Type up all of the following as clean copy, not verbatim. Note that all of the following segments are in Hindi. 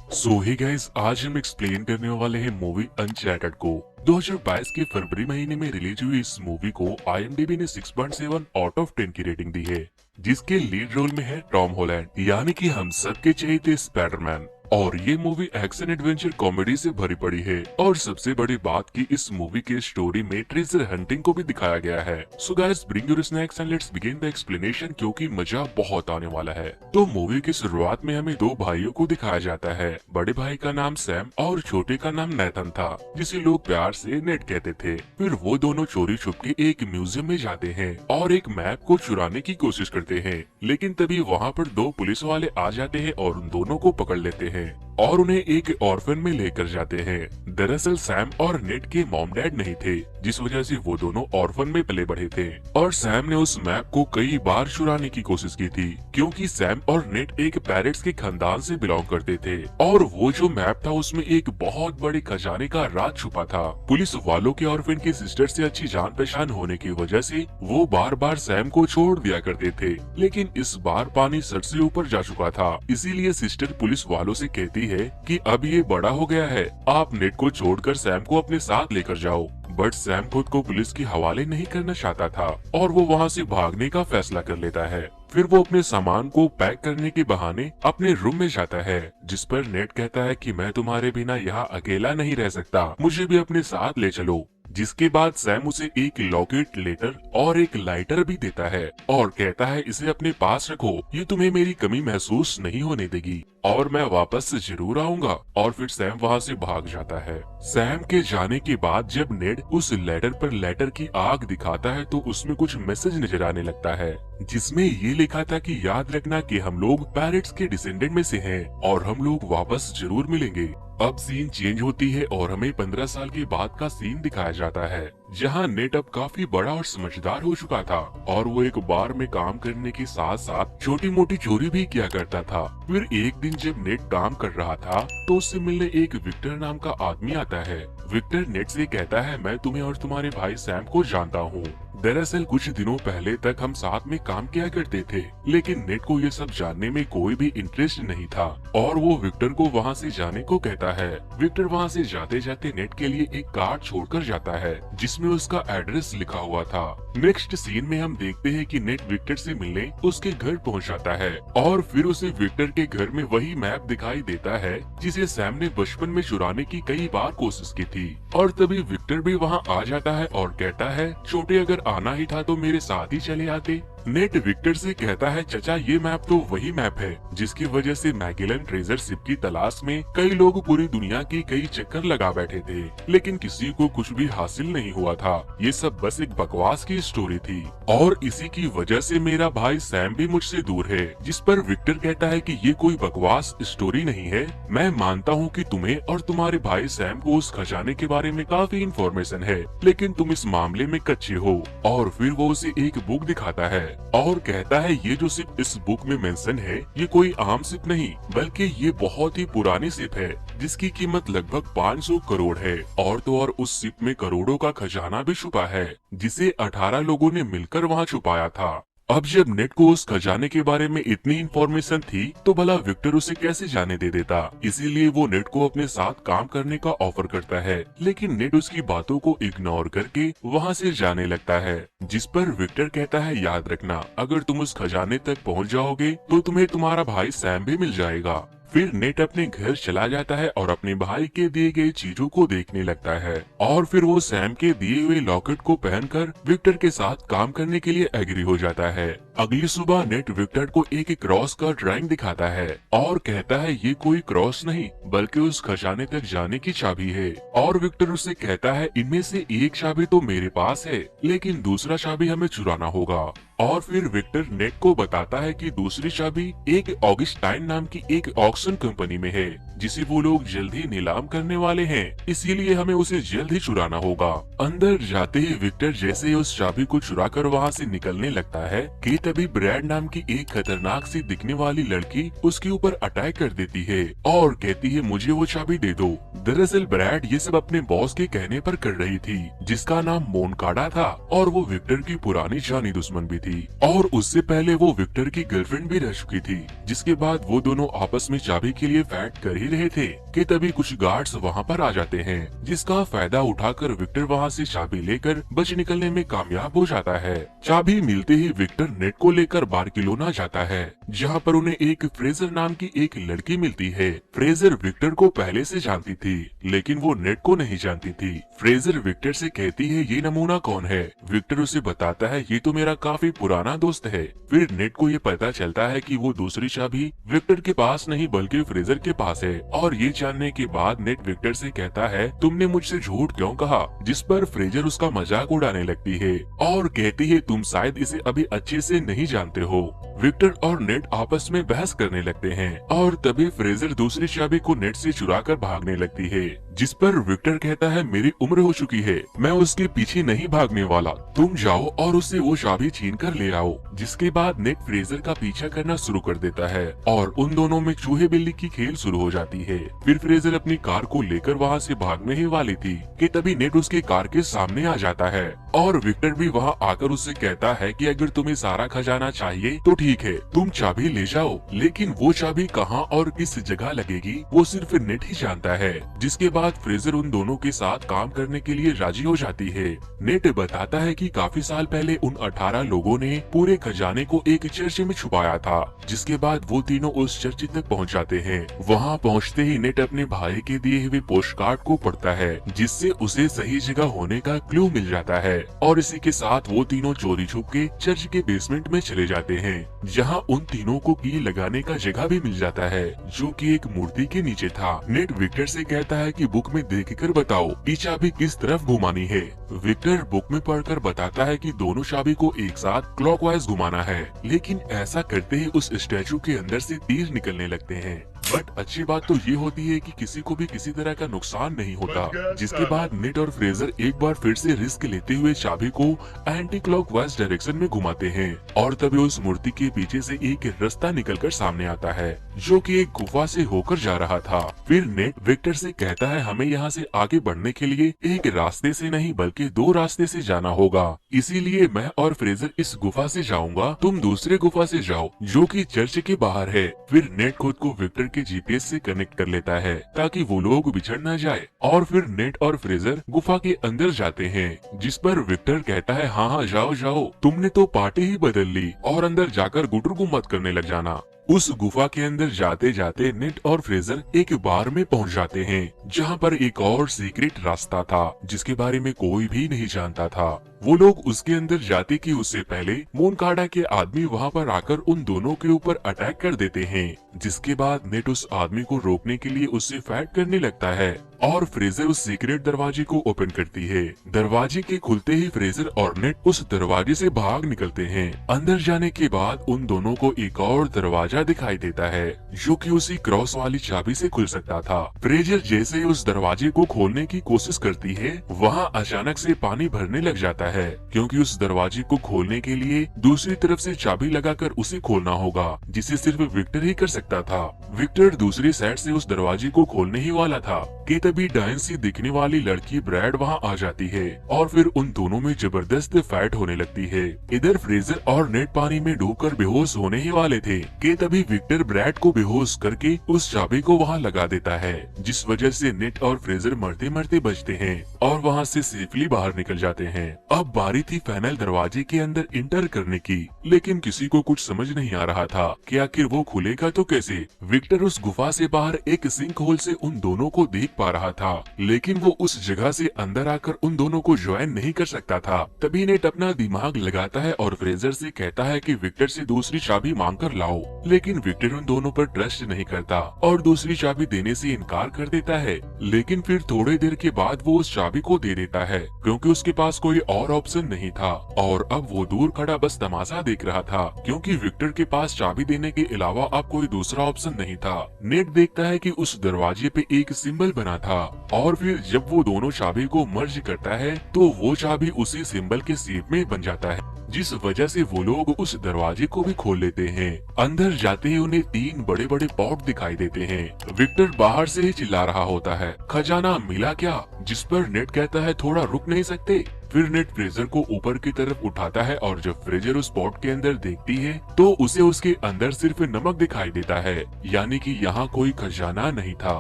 सो हे गाइस, आज हम एक्सप्लेन करने वाले हैं मूवी अनचैटेड को। 2022 के फरवरी महीने में रिलीज हुई इस मूवी को IMDb ने 6.7 आउट ऑफ 10 की रेटिंग दी है, जिसके लीड रोल में है टॉम हॉलैंड यानी कि हम सबके चहेते स्पाइडरमैन। और ये मूवी एक्शन एडवेंचर कॉमेडी से भरी पड़ी है। और सबसे बड़ी बात की इस मूवी के स्टोरी में ट्रेजर हंटिंग को भी दिखाया गया है। So guys, bring your snacks and let's begin the explanation, क्योंकि मजा बहुत आने वाला है। तो मूवी की शुरुआत में हमें दो भाइयों को दिखाया जाता है। बड़े भाई का नाम सैम और छोटे का नाम नेथन था, जिसे लोग प्यार से नेट कहते थे। फिर वो दोनों चोरी छुपके एक म्यूजियम में जाते हैं और एक मैप को चुराने की कोशिश करते हैं, लेकिन तभी वहाँ पर दो पुलिस वाले आ जाते हैं और उन दोनों को पकड़ लेते हैं और उन्हें एक ऑर्फन में लेकर जाते हैं। दरअसल सैम और नेट के मॉम डैड नहीं थे, जिस वजह से वो दोनों ऑर्फन में पले बढ़े थे। और सैम ने उस मैप को कई बार चुराने की कोशिश की थी, क्योंकि सैम और नेट एक पैरेट्स के खानदान से बिलोंग करते थे और वो जो मैप था उसमें एक बहुत बड़े खजाने का राज छुपा था। पुलिस वालों के ऑर्फन की सिस्टर से अच्छी जान पहचान होने की वजह से वो बार बार सैम को छोड़ दिया करते थे, लेकिन इस बार पानी सर से ऊपर जा चुका था। इसीलिए सिस्टर पुलिस वालों से कहती है कि अब ये बड़ा हो गया है, आप नेट को छोड़कर सैम को अपने साथ लेकर जाओ। बट सैम खुद को पुलिस के हवाले नहीं करना चाहता था और वो वहाँ से भागने का फैसला कर लेता है। फिर वो अपने सामान को पैक करने के बहाने अपने रूम में जाता है, जिस पर नेट कहता है कि मैं तुम्हारे बिना यहाँ अकेला नहीं रह सकता, मुझे भी अपने साथ ले चलो। जिसके बाद सैम उसे एक लॉकेट, लेटर और एक लाइटर भी देता है और कहता है इसे अपने पास रखो, ये तुम्हें मेरी कमी महसूस नहीं होने देगी और मैं वापस जरूर आऊंगा। और फिर सैम वहाँ से भाग जाता है। सैम के जाने के बाद जब नेड उस लेटर पर लेटर की आग दिखाता है तो उसमें कुछ मैसेज नजर आने लगता है, जिसमें ये लिखा था कि याद रखना कि हम लोग पैरेट्स के डिसेंडेंट में से हैं और हम लोग वापस जरूर मिलेंगे। अब सीन चेंज होती है और हमें 15 साल के बाद का सीन दिखाया जाता है, जहां नेट अब काफी बड़ा और समझदार हो चुका था और वो एक बार में काम करने के साथ साथ छोटी मोटी चोरी भी किया करता था। फिर एक दिन जब नेट काम कर रहा था तो उससे मिलने एक विक्टर नाम का आदमी आता है। विक्टर नेट से कहता है मैं तुम्हें और तुम्हारे भाई सैम को जानता हूँ। दरअसल कुछ दिनों पहले तक हम साथ में काम किया करते थे, लेकिन नेट को ये सब जानने में कोई भी इंटरेस्ट नहीं था और वो विक्टर को वहाँ से जाने को कहता है। विक्टर वहाँ से जाते जाते नेट के लिए एक कार्ड छोड़कर जाता है, जिसमें उसका एड्रेस लिखा हुआ था। नेक्स्ट सीन में हम देखते हैं कि नेट विक्टर से मिलने उसके घर पहुँच जाता है और फिर उसे विक्टर के घर में वही मैप दिखाई देता है जिसे सैम ने बचपन में चुराने की कई बार कोशिश की थी। और तभी विक्टर भी वहाँ आ जाता है और कहता है छोटे, अगर आना ही था तो मेरे साथ ही चले आते। नेट विक्टर से कहता है चचा, ये मैप तो वही मैप है जिसकी वजह से मैगेलन ट्रेजर शिप की तलाश में कई लोग पूरी दुनिया की कई चक्कर लगा बैठे थे, लेकिन किसी को कुछ भी हासिल नहीं हुआ था। ये सब बस एक बकवास की स्टोरी थी और इसी की वजह से मेरा भाई सैम भी मुझसे दूर है। जिस पर विक्टर कहता है कि ये कोई बकवास स्टोरी नहीं है, मैं मानता हूँ कि तुम्हें और तुम्हारे भाई सैम को उस खजाने के बारे में काफी इंफॉर्मेशन है, लेकिन तुम इस मामले में कच्चे हो। और फिर वो उसे एक बुक दिखाता है और कहता है ये जो सिप इस बुक में मेंशन है ये कोई आम सिप नहीं, बल्कि ये बहुत ही पुरानी सिप है जिसकी कीमत लगभग 500 करोड़ है। और तो और उस सिप में करोड़ों का खजाना भी छुपा है, जिसे 18 लोगों ने मिलकर वहाँ छुपाया था। अब जब नेट को उस खजाने के बारे में इतनी इन्फॉर्मेशन थी तो भला विक्टर उसे कैसे जाने दे देता। इसीलिए वो नेट को अपने साथ काम करने का ऑफर करता है, लेकिन नेट उसकी बातों को इग्नोर करके वहाँ से जाने लगता है। जिस पर विक्टर कहता है याद रखना, अगर तुम उस खजाने तक पहुँच जाओगे तो तुम्हें तुम्हारा भाई सैम भी मिल जाएगा। फिर नेट अपने घर चला जाता है और अपने भाई के दिए गए चीजों को देखने लगता है और फिर वो सैम के दिए हुए लॉकेट को पहनकर विक्टर के साथ काम करने के लिए एग्री हो जाता है। अगली सुबह नेट विक्टर को एक क्रॉस का ड्राइंग दिखाता है और कहता है ये कोई क्रॉस नहीं बल्कि उस खजाने तक जाने की चाबी है। और विक्टर उससे कहता है इनमें से एक चाबी तो मेरे पास है, लेकिन दूसरा चाबी हमें चुराना होगा। और फिर विक्टर नेट को बताता है कि दूसरी चाबी एक ऑगस्टाइन नाम की एक ऑक्शन कंपनी में है, जिसे वो लोग जल्द ही नीलाम करने वाले हैं, इसीलिए हमें उसे जल्द ही चुराना होगा। अंदर जाते ही विक्टर जैसे ही उस चाबी को चुराकर वहाँ से निकलने लगता है कि तभी ब्रैड नाम की एक खतरनाक सी दिखने वाली लड़की उसके ऊपर अटैक कर देती है और कहती है मुझे वो चाबी दे दो। दरअसल ब्रैड ये सब अपने बॉस के कहने पर कर रही थी, जिसका नाम मोनकाडा था और वो विक्टर की पुरानी जानी दुश्मन भी थी। थी और उससे पहले वो विक्टर की गर्लफ्रेंड भी रह चुकी थी। जिसके बाद वो दोनों आपस में चाबी के लिए फाइट कर ही रहे थे कि तभी कुछ गार्ड्स वहाँ पर आ जाते हैं, जिसका फायदा उठाकर विक्टर वहाँ से चाबी लेकर बच निकलने में कामयाब हो जाता है। चाबी मिलते ही विक्टर नेट को लेकर बार्सिलोना जाता है, जहाँ पर उन्हें एक फ्रेजर नाम की एक लड़की मिलती है। फ्रेजर विक्टर को पहले से जानती थी, लेकिन वो नेट को नहीं जानती थी। फ्रेजर विक्टर से कहती है ये नमूना कौन है। विक्टर उसे बताता है ये तो मेरा काफी पुराना दोस्त है। फिर नेट को ये पता चलता है कि वो दूसरी चाबी विक्टर के पास नहीं बल्कि फ्रेजर के पास है। और ये जानने के बाद नेट विक्टर से कहता है तुमने मुझसे झूठ क्यों कहा, जिस पर फ्रेजर उसका मजाक उड़ाने लगती है और कहती है तुम शायद इसे अभी अच्छे से नहीं जानते हो। विक्टर और नेट आपस में बहस करने लगते हैं और तभी फ्रेजर दूसरी चाबी को नेट से चुराकर भागने लगती है, जिस पर विक्टर कहता है मेरी उम्र हो चुकी है, मैं उसके पीछे नहीं भागने वाला, तुम जाओ और उससे वो चाबी छीन कर ले आओ। जिसके बाद नेट फ्रेजर का पीछा करना शुरू कर देता है और उन दोनों में चूहे बिल्ली की खेल शुरू हो जाती है। फिर फ्रेजर अपनी कार को लेकर वहाँ से भागने ही वाली थी कि तभी नेट उसके कार के सामने आ जाता है और विक्टर भी वहाँ आकर उससे कहता है कि अगर तुम्हें सारा खजाना चाहिए तो ठीक है, तुम चाबी ले जाओ, लेकिन वो चाबी कहाँ और किस जगह लगेगी वो सिर्फ नेट ही जानता है। जिसके बाद फ्रेजर उन दोनों के साथ काम करने के लिए राजी हो जाती है। नेट बताता है कि काफी साल पहले उन 18 लोगों ने पूरे खजाने को एक चर्च में छुपाया था। जिसके बाद वो तीनों उस चर्च तक पहुंच जाते हैं। वहां पहुंचते ही नेट अपने भाई के दिए हुए पोस्ट कार्ड को पढ़ता है, जिससे उसे सही जगह होने का क्लू मिल जाता है और इसी के साथ वो तीनों चोरी छुप के चर्च के बेसमेंट में चले जाते हैं, जहां उन तीनों को की लगाने का जगह भी मिल जाता है, जो कि एक मूर्ति के नीचे था। नेट विक्टर से कहता है कि बुक में देखकर बताओ ये चाबी किस तरफ घुमानी है। विक्टर बुक में पढ़कर बताता है कि दोनों चाबी को एक साथ क्लॉकवाइज घुमाना है, लेकिन ऐसा करते ही उस स्टैचू के अंदर से तीर निकलने लगते हैं। बट अच्छी बात तो ये होती है कि किसी को भी किसी तरह का नुकसान नहीं होता। जिसके बाद नेट और फ्रेजर एक बार फिर से रिस्क लेते हुए चाबी को एंटी क्लॉकवाइज डायरेक्शन में घुमाते हैं और तभी उस मूर्ति के पीछे से एक रास्ता निकलकर सामने आता है, जो कि एक गुफा से होकर जा रहा था। फिर नेट विक्टर से कहता है हमें यहाँ से आगे बढ़ने के लिए एक रास्ते से नहीं बल्कि 2 रास्ते से जाना होगा, इसीलिए मैं और फ्रेजर इस गुफा से जाऊंगा, तुम दूसरे गुफा से जाओ जो कि चर्च के बाहर है। फिर नेट खुद को विक्टर के जीपीएस से कनेक्ट कर लेता है ताकि वो लोग बिछड़ न जाए और फिर नेट और फ्रेजर गुफा के अंदर जाते हैं, जिस पर विक्टर कहता है हाँ जाओ जाओ, तुमने तो पार्टी ही बदल ली और अंदर जाकर गुटरगु मत करने लग जाना। उस गुफा के अंदर जाते जाते नेट और फ्रेजर एक बार में पहुंच जाते हैं, जहां पर एक और सीक्रेट रास्ता था जिसके बारे में कोई भी नहीं जानता था। वो लोग उसके अंदर जाते कि उससे पहले मोनकाडा के आदमी वहां पर आकर उन दोनों के ऊपर अटैक कर देते हैं। जिसके बाद नेट उस आदमी को रोकने के लिए उससे फाइट करने लगता है और फ्रेजर उस सीक्रेट दरवाजे को ओपन करती है। दरवाजे के खुलते ही फ्रेजर और नेट उस दरवाजे से भाग निकलते हैं। अंदर जाने के बाद उन दोनों को एक और दरवाजा दिखाई देता है, जो कि उसी क्रॉस वाली चाबी से खुल सकता था। फ्रेजर जैसे ही उस दरवाजे को खोलने की कोशिश करती है, वहाँ अचानक से पानी भरने लग जाता है, क्योंकि उस दरवाजे को खोलने के लिए दूसरी तरफ से चाबी लगाकर उसे खोलना होगा, जिसे सिर्फ विक्टर ही कर सकता था। विक्टर दूसरी साइड से उस दरवाजे को खोलने ही वाला था कि तभी डायन सी दिखने वाली लड़की ब्रैड वहां आ जाती है और फिर उन दोनों में जबरदस्त फाइट होने लगती है। इधर फ्रेजर और नेट पानी में डूबकर बेहोश होने ही वाले थे कि तभी विक्टर ब्रैड को बेहोश करके उस चाबी को वहां लगा देता है, जिस वजह से नेट और फ्रेजर मरते मरते बचते हैं और वहां से सेफली बाहर निकल जाते हैं। अब बारी थी फाइनल दरवाजे के अंदर इंटर करने की, लेकिन किसी को कुछ समझ नहीं आ रहा था कि आखिर वो खुलेगा तो कैसे। विक्टर उस गुफा से बाहर एक सिंक होल से उन दोनों को देख पा रहा था, लेकिन वो उस जगह से अंदर आकर उन दोनों को ज्वाइन नहीं कर सकता था। तभी नेट अपना दिमाग लगाता है और फ्रेजर से कहता है कि विक्टर से दूसरी चाबी मांग कर लाओ, लेकिन विक्टर उन दोनों पर ट्रस्ट नहीं करता और दूसरी चाबी देने से इनकार कर देता है। लेकिन फिर थोड़ी देर के बाद वो उस चाबी को दे देता है, क्योंकि उसके पास कोई और ऑप्शन नहीं था और अब वो दूर खड़ा बस तमाशा देख रहा था, क्योंकि विक्टर के पास चाबी देने के अलावा अब कोई दूसरा ऑप्शन नहीं था। नेट देखता है कि उस दरवाजे पे एक सिंबल बना था और फिर जब वो दोनों चाबी को मर्ज करता है तो वो चाबी उसी सिंबल के शेप में बन जाता है, जिस वजह से वो लोग उस दरवाजे को भी खोल लेते हैं। अंदर जाते ही उन्हें 3 बड़े बड़े पॉट दिखाई देते हैं। विक्टर बाहर से ही चिल्ला रहा होता है, खजाना मिला क्या? जिस पर नेट कहता है थोड़ा रुक नहीं सकते। फिर नेट फ्रेजर को ऊपर की तरफ उठाता है और जब फ्रेजर उस पॉट के अंदर देखती है तो उसे उसके अंदर सिर्फ नमक दिखाई देता है, यानी कि यहाँ कोई खजाना नहीं था।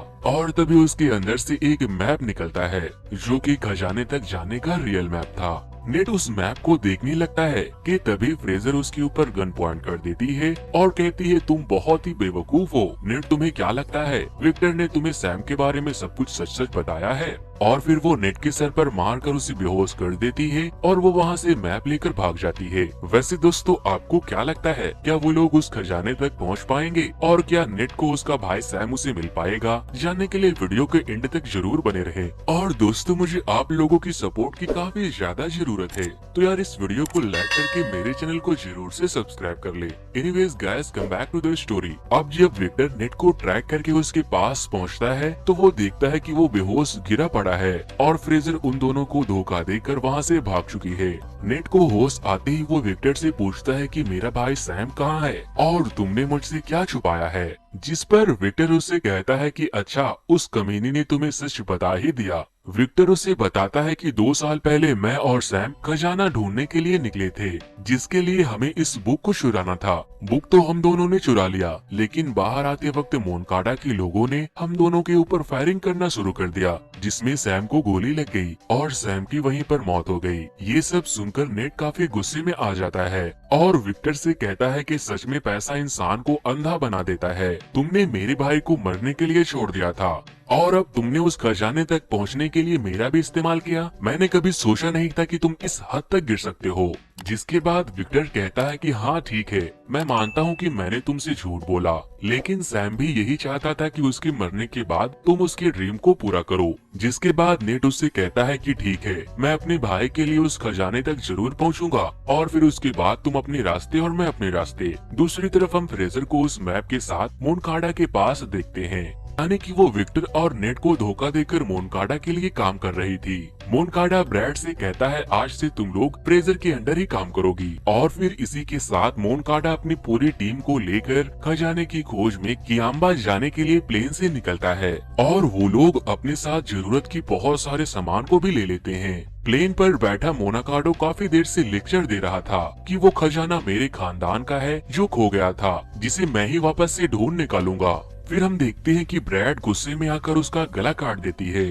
और तभी उसके अंदर से एक मैप निकलता है जो कि खजाने तक जाने का रियल मैप था। नेट उस मैप को देखने लगता है कि तभी फ्रेजर उसके ऊपर गन पॉइंट कर देती है और कहती है तुम बहुत ही बेवकूफ हो। नेट, तुम्हें क्या लगता है विक्टर ने तुम्हें सैम के बारे में सब कुछ सच सच बताया है? और फिर वो नेट के सर पर मारकर उसे बेहोश कर देती है और वो वहाँ से मैप लेकर भाग जाती है। वैसे दोस्तों, आपको क्या लगता है, क्या वो लोग उस खजाने तक पहुँच पाएंगे और क्या नेट को उसका भाई सैम उसे मिल पाएगा? जानने के लिए वीडियो के एंड तक जरूर बने रहे। और दोस्तों, मुझे आप लोगों की सपोर्ट की काफी ज्यादा जरूरत है, तो यार इस वीडियो को लाइक करके मेरे चैनल को जरूर से सब्सक्राइब कर ले। Anyways guys, come back to the story. अब जब विक्टर नेट को ट्रैक करके उसके पास पहुँचता है तो वो देखता है कि वो बेहोश गिरा पड़ा है और फ्रेजर उन दोनों को धोखा देकर वहाँ से भाग चुकी है। नेट को होश आते ही वो विक्टर से पूछता है कि मेरा भाई सैम कहाँ है और तुमने मुझसे क्या छुपाया है? जिस पर विक्टर उससे कहता है कि अच्छा, उस कमीनी ने तुम्हें सच बता ही दिया। विक्टर उसे बताता है कि 2 साल पहले मैं और सैम खजाना ढूंढने के लिए निकले थे, जिसके लिए हमें इस बुक को चुराना था। बुक तो हम दोनों ने चुरा लिया, लेकिन बाहर आते वक्त मोनकाडा के लोगों ने हम दोनों के ऊपर फायरिंग करना शुरू कर दिया, जिसमें सैम को गोली लग गई और सैम की वहीं पर मौत हो गई। ये सब सुनकर नेट काफी गुस्से में आ जाता है और विक्टर से कहता है कि सच में पैसा इंसान को अंधा बना देता है। तुमने मेरे भाई को मरने के लिए छोड़ दिया था और अब तुमने उस खजाने तक पहुंचने के लिए मेरा भी इस्तेमाल किया। मैंने कभी सोचा नहीं था कि तुम इस हद तक गिर सकते हो। जिसके बाद विक्टर कहता है कि हाँ ठीक है, मैं मानता हूँ कि मैंने तुमसे झूठ बोला, लेकिन सैम भी यही चाहता था कि उसके मरने के बाद तुम उसके ड्रीम को पूरा करो। जिसके बाद नेट उससे कहता है कि ठीक है, मैं अपने भाई के लिए उस खजाने तक जरूर पहुँचूंगा और फिर उसके बाद तुम अपने रास्ते और मैं अपने रास्ते। दूसरी तरफ हम फ्रेजर को उस मैप के साथ मोनकाडा के पास देखते हैं, यानी कि वो विक्टर और नेट को धोखा देकर मोनकाडा के लिए काम कर रही थी। मोनकाडा ब्रैड से कहता है आज से तुम लोग फ्रेजर के अंडर ही काम करोगी और फिर इसी के साथ मोनकाडा अपनी पूरी टीम को लेकर खजाने की खोज में कियाम्बा जाने के लिए प्लेन से निकलता है और वो लोग अपने साथ जरूरत की बहुत सारे सामान को भी ले लेते हैं। प्लेन पर बैठा मोनाकाडो काफी देर से लेक्चर दे रहा था कि वो खजाना मेरे खानदान का है जो खो गया था, जिसे मैं ही वापस से ढूंढ निकालूंगा। फिर हम देखते हैं कि ब्रैड गुस्से में आकर उसका गला काट देती है।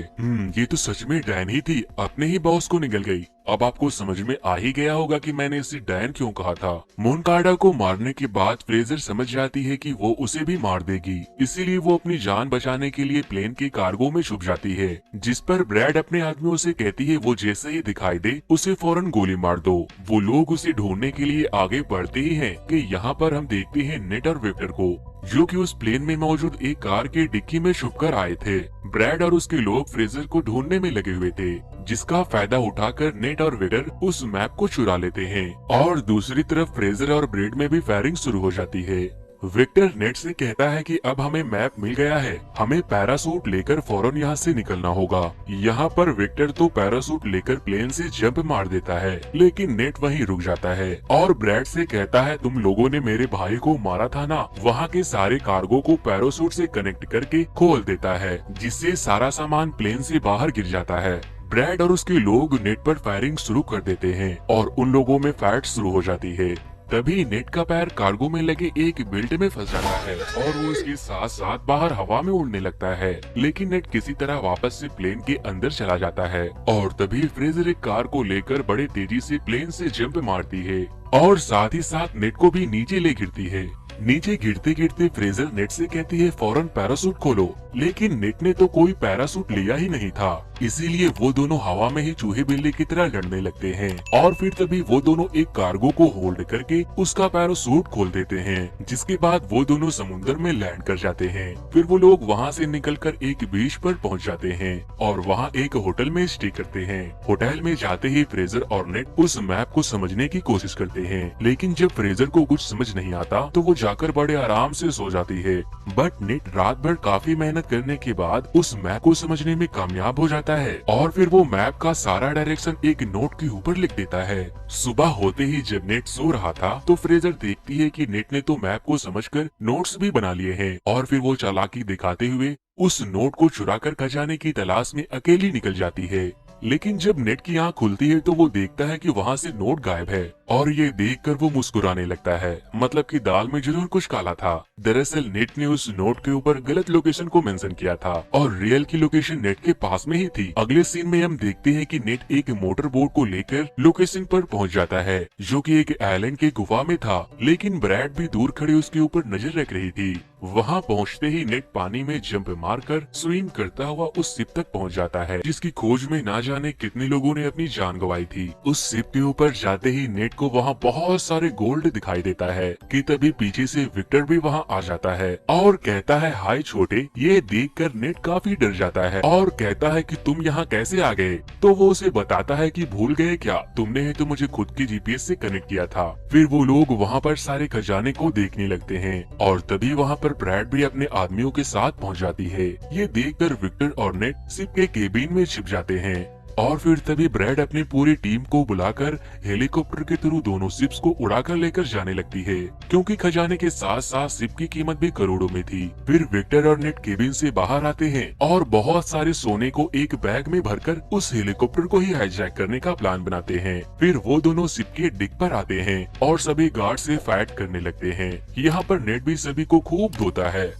ये तो सच में डैन ही थी, अपने ही बॉस को निगल गई। अब आपको समझ में आ ही गया होगा कि मैंने इसे डैन क्यों कहा था। मोनकाडा को मारने के बाद फ्रेजर समझ जाती है कि वो उसे भी मार देगी, इसीलिए वो अपनी जान बचाने के लिए प्लेन के कार्गो में छुप जाती है। जिस पर ब्रैड अपने आदमियों से कहती है वो जैसे ही दिखाई दे उसे फौरन गोली मार दो। वो लोग उसे ढूंढने के लिए आगे बढ़ते ही हैं कि यहाँ पर हम देखते हैं नेट और विक्टर को, जो कि उस प्लेन में मौजूद एक कार के डिक्की में छुपकर आए थे। ब्रैड और उसके लोग फ्रेजर को ढूंढने में लगे हुए थे, जिसका फायदा उठाकर नेट और विक्टर उस मैप को चुरा लेते हैं और दूसरी तरफ फ्रेजर और ब्रैड में भी फायरिंग शुरू हो जाती है। विक्टर नेट से कहता है कि अब हमें मैप मिल गया है, हमें पैरासूट लेकर फौरन यहाँ से निकलना होगा। यहाँ पर विक्टर तो पैरासूट लेकर प्लेन से जंप मार देता है, लेकिन नेट वहीं रुक जाता है और ब्रैड से कहता है तुम लोगों ने मेरे भाई को मारा था ना। वहाँ के सारे कार्गो को पैरासूट से कनेक्ट करके खोल देता है, जिससे सारा सामान प्लेन से बाहर गिर जाता है। ब्रैड और उसके लोग नेट पर फायरिंग शुरू कर देते हैं और उन लोगों में फाइट शुरू हो जाती है। तभी नेट का पैर कार्गो में लगे एक बेल्ट में फंस जाता है और वो उसके साथ साथ बाहर हवा में उड़ने लगता है, लेकिन नेट किसी तरह वापस से प्लेन के अंदर चला जाता है और तभी फ्रेजर एक कार को लेकर बड़े तेजी से प्लेन से जंप मारती है और साथ ही साथ नेट को भी नीचे ले गिरती है। नीचे गिरते गिरते फ्रेजर नेट से कहती है फौरन पैरासूट खोलो, लेकिन नेट ने तो कोई पैरासूट लिया ही नहीं था, इसीलिए वो दोनों हवा में ही चूहे बिल्ली की तरह लड़ने लगते हैं और फिर तभी वो दोनों एक कार्गो को होल्ड करके उसका पैरासूट खोल देते हैं। जिसके बाद वो दोनों समुद्र में लैंड कर जाते हैं। फिर वो लोग वहाँ से निकलकर एक बीच पर पहुँच जाते हैं और वहाँ एक होटल में स्टे करते हैं। होटल में जाते ही फ्रेजर और नेट उस मैप को समझने की कोशिश करते हैं, लेकिन जब फ्रेजर को कुछ समझ नहीं आता तो वो जाकर बड़े आराम से सो जाती है। बट नेट रात भर काफी मेहनत करने के बाद उस मैप को समझने में कामयाब हो जाता है और फिर वो मैप का सारा डायरेक्शन एक नोट के ऊपर लिख देता है। सुबह होते ही जब नेट सो रहा था तो फ्रेजर देखती है कि नेट ने तो मैप को समझकर नोट्स भी बना लिए हैं और फिर वो चालाकी दिखाते हुए उस नोट को चुराकर खजाने की तलाश में अकेली निकल जाती है। लेकिन जब नेट की आंख खुलती है तो वो देखता है कि वहाँ से नोट गायब है और ये देखकर वो मुस्कुराने लगता है, मतलब कि दाल में जरूर कुछ काला था। दरअसल नेट ने उस नोट के ऊपर गलत लोकेशन को मेंशन किया था और रियल की लोकेशन नेट के पास में ही थी। अगले सीन में हम देखते हैं कि नेट एक मोटर बोट को लेकर लोकेशन पर पहुंच जाता है जो कि एक आइलैंड के गुफा में था, लेकिन ब्रैड भी दूर खड़े उसके ऊपर नजर रख रही थी। वहां पहुंचते ही नेट पानी में जंप मारकर स्विम करता हुआ उस शिप तक पहुंच जाता है जिसकी खोज में ना जाने कितने लोगों ने अपनी जान गंवाई थी। उस शिप के ऊपर जाते ही नेट को वहां बहुत सारे गोल्ड दिखाई देता है कि तभी पीछे से विक्टर भी वहां आ जाता है और कहता है हाय छोटे। ये देखकर नेट काफी डर जाता है और कहता है कि तुम यहाँ कैसे आ गए। तो वो उसे बताता है कि भूल गए क्या, तुमने ही तो मुझे खुद की जीपीएस से कनेक्ट किया था। फिर वो लोग वहाँ पर सारे खजाने को देखने लगते हैं और तभी वहाँ पर ब्रैड भी अपने आदमियों के साथ पहुँच जाती है। ये देखकर विक्टर और नेट शिप के केबिन में छिप जाते हैं और फिर तभी ब्रैड अपनी पूरी टीम को बुलाकर हेलीकॉप्टर के थ्रू दोनों शिप्स को उड़ाकर लेकर जाने लगती है, क्योंकि खजाने के साथ साथ शिप की कीमत भी करोड़ों में थी। फिर विक्टर और नेट केबिन से बाहर आते हैं और बहुत सारे सोने को एक बैग में भरकर उस हेलीकॉप्टर को ही हाईजैक करने का प्लान बनाते हैं। फिर वो दोनों शिप के डिक पर आते हैं और सभी गार्ड से फाइट करने लगते हैं। यहाँ पर नेट भी सभी को खूब धोता है।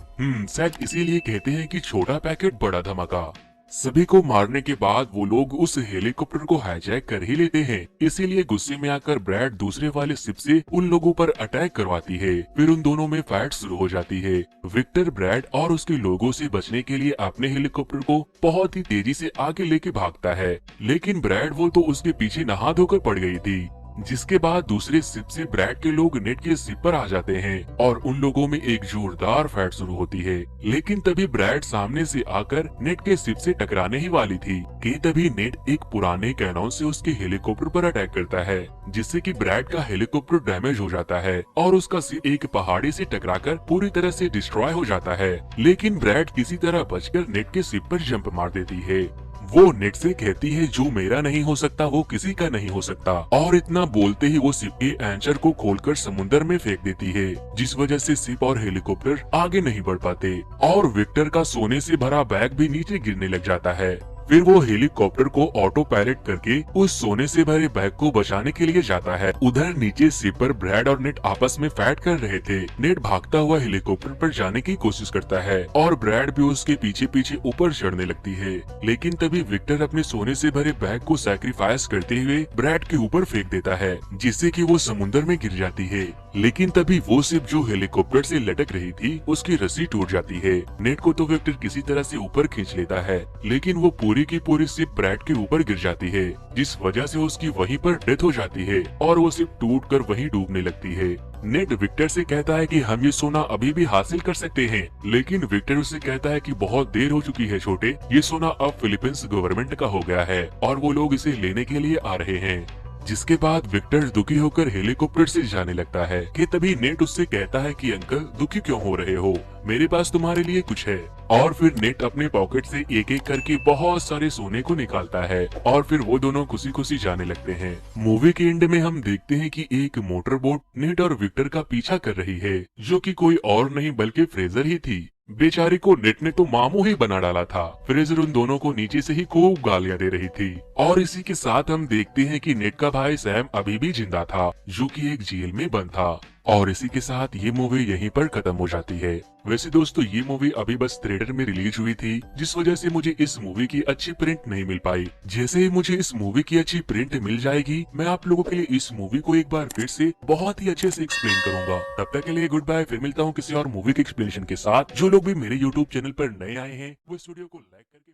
शायद इसीलिए कहते हैं कि छोटा पैकेट बड़ा धमाका। सभी को मारने के बाद वो लोग उस हेलीकॉप्टर को हाईजैक कर ही लेते हैं। इसीलिए गुस्से में आकर ब्रैड दूसरे वाले शिप से उन लोगों पर अटैक करवाती है। फिर उन दोनों में फाइट शुरू हो जाती है। विक्टर ब्रैड और उसके लोगों से बचने के लिए अपने हेलीकॉप्टर को बहुत ही तेजी से आगे लेके भागता है, लेकिन ब्रैड वो तो उसके पीछे नहा धोकर पड़ गई थी। जिसके बाद दूसरे शिप से ब्रैड के लोग नेट के शिप पर आ जाते हैं और उन लोगों में एक जोरदार फाइट शुरू होती है। लेकिन तभी ब्रैड सामने से आकर नेट के शिप से टकराने ही वाली थी कि तभी नेट एक पुराने कैनन से उसके हेलीकॉप्टर पर अटैक करता है, जिससे कि ब्रैड का हेलीकॉप्टर डैमेज हो जाता है और उसका शिप एक पहाड़ी से टकराकर पूरी तरह से डिस्ट्रॉय हो जाता है। लेकिन ब्रैड किसी तरह बचकर नेट के शिप पर जंप मार देती है। वो नेट से कहती है जो मेरा नहीं हो सकता वो किसी का नहीं हो सकता, और इतना बोलते ही वो शिप के एंचर को खोलकर समुद्र में फेंक देती है, जिस वजह से शिप और हेलीकॉप्टर आगे नहीं बढ़ पाते और विक्टर का सोने से भरा बैग भी नीचे गिरने लग जाता है। फिर वो हेलीकॉप्टर को ऑटो पायलट करके उस सोने से भरे बैग को बचाने के लिए जाता है। उधर नीचे शिप पर ब्रैड और नेट आपस में फाइट कर रहे थे। नेट भागता हुआ हेलीकॉप्टर पर जाने की कोशिश करता है और ब्रैड भी उसके पीछे पीछे ऊपर चढ़ने लगती है, लेकिन तभी विक्टर अपने सोने से भरे बैग को सैक्रिफाइस करते हुए ब्रैड के ऊपर फेंक देता है, जिससे कि वो समुद्र में गिर जाती है। लेकिन तभी वो शिप जो हेलीकॉप्टर से लटक रही थी उसकी रस्सी टूट जाती है। नेट को तो विक्टर किसी तरह से ऊपर खींच लेता है, लेकिन वो पूरी की पूरी शिप ब्रैड के ऊपर गिर जाती है, जिस वजह से उसकी वहीं पर डेथ हो जाती है और वो शिप टूटकर वहीं डूबने लगती है। नेट विक्टर से कहता है कि हम ये सोना अभी भी हासिल कर सकते हैं, लेकिन विक्टर उसे कहता है कि बहुत देर हो चुकी है छोटे, ये सोना अब फिलीपींस गवर्नमेंट का हो गया है और वो लोग इसे लेने के लिए आ रहे हैं। जिसके बाद विक्टर दुखी होकर हेलीकॉप्टर से जाने लगता है कि तभी नेट उससे कहता है कि अंकल दुखी क्यों हो रहे हो, मेरे पास तुम्हारे लिए कुछ है। और फिर नेट अपने पॉकेट से एक एक करके बहुत सारे सोने को निकालता है और फिर वो दोनों खुशी खुशी जाने लगते हैं। मूवी के एंड में हम देखते हैं कि एक मोटर बोट नेट और विक्टर का पीछा कर रही है, जो कि कोई और नहीं बल्कि फ्रेजर ही थी। बेचारी को नेट ने तो मामू ही बना डाला था। फ्रेजर उन दोनों को नीचे से ही खूब गालियां दे रही थी। और इसी के साथ हम देखते हैं कि नेट का भाई सैम अभी भी जिंदा था, जो कि एक जेल में बंद था। और इसी के साथ ये मूवी यहीं पर खत्म हो जाती है। वैसे दोस्तों ये मूवी अभी बस थिएटर में रिलीज हुई थी, जिस वजह से मुझे इस मूवी की अच्छी प्रिंट नहीं मिल पाई। जैसे ही मुझे इस मूवी की अच्छी प्रिंट मिल जाएगी, मैं आप लोगों के लिए इस मूवी को एक बार फिर से बहुत ही अच्छे से एक्सप्लेन करूंगा। तब तक के लिए गुड बाय, फिर मिलता हूँ किसी और मूवी के एक्सप्लेनेशन के साथ। जो लोग भी मेरे यूट्यूब चैनल पर नए आए हैं वो इस वीडियो को लाइक करके